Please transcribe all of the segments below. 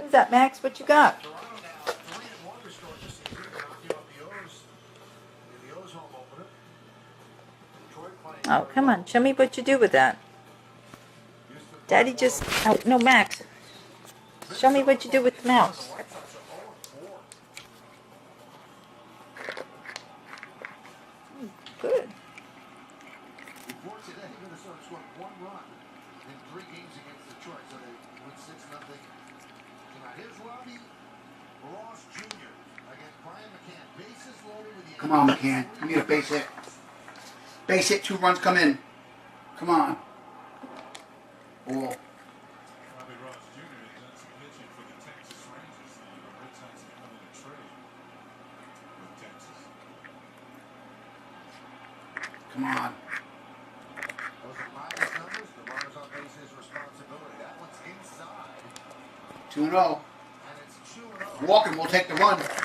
Who's that, Max? What you got? Oh, come on. Show me what you do with that. Daddy just... Oh, no, Max. Show me what you do with the mouse. Good. Before today, Minnesota scored 1 run in 3 games against Detroit, so they win 6-0 tonight. Here's Robbie Ross Jr. against Brian McCann. Bases loaded with the... Come on, McCann. You need a base hit. Base hit, 2 runs come in. Come on. Ball. Robbie Ross Jr. has done some pitching for the Texas Rangers. The Red Sox have come in a trade with Texas. Come on. Those are Myers' numbers. The runners on base is responsibility. That one's inside. 2-0. And it's 2-0. Walker will take the run. Pitched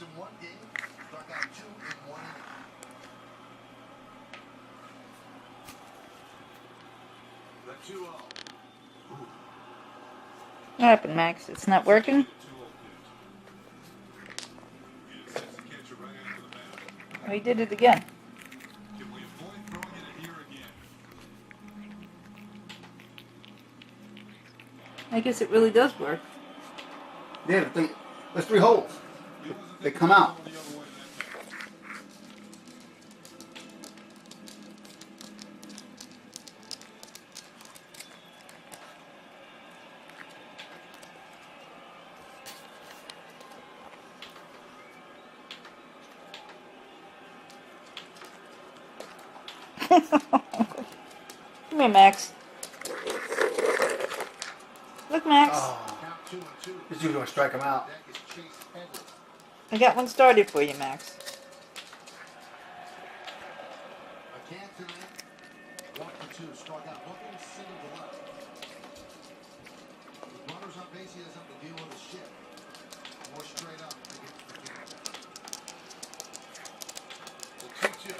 in 1 game. Struck out 2 in 1 inning. The 2-0. What happened, Max? It's not working? Oh, he did it again. Can we avoid throwing it here again? I guess it really does work. Yeah, there's 3 holes. They come out. Come here, Max. Look, Max. Oh, Count 2-2. this dude's going to strike him out. Deck is Chase Edwards. I got one started for you, Max. McCann tonight, 1-2, struck out looking, single to left. With runners on base, he doesn't have to deal with a shift. More straight up against McCann. The 2-2.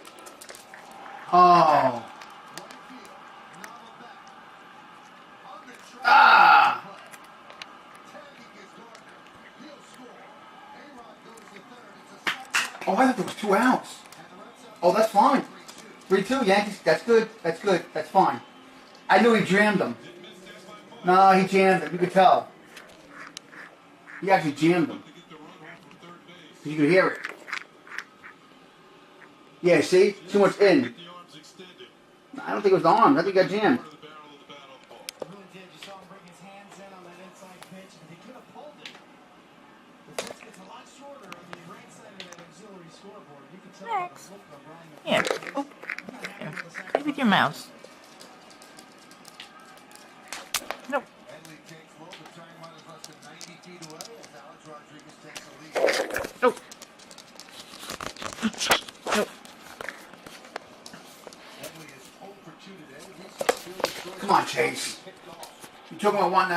Oh. Right field, now the back. On the track. Ah. Tagging is Gardner. He'll score. A-Rod goes to third. It's a sack. Oh, I thought there was 2 outs. And the Red Sox Oh, that's fine. 3-2. 3-2, Yankees. That's good. That's good. That's fine. I knew he jammed him. No, he jammed him. You could tell. He actually jammed him. You could hear it. Yeah, see? Too much in. I don't think it was the arm. I think he got jammed. Really did. You saw him bring his hands in on that inside pitch, and he could have pulled it. The pitch gets a lot shorter on the right side of that auxiliary scoreboard. You can tell by Max. the look of Brian Here. McCann. Oh, Not happy here. with the Play with your mouse. Nope. Headley takes low. The tying run is less than 90 feet away as Alex Rodriguez takes the lead. Nope. Nope. Headley is 0 for 2 today. He's still destroyed. Come on, Chase. You talking about wanting that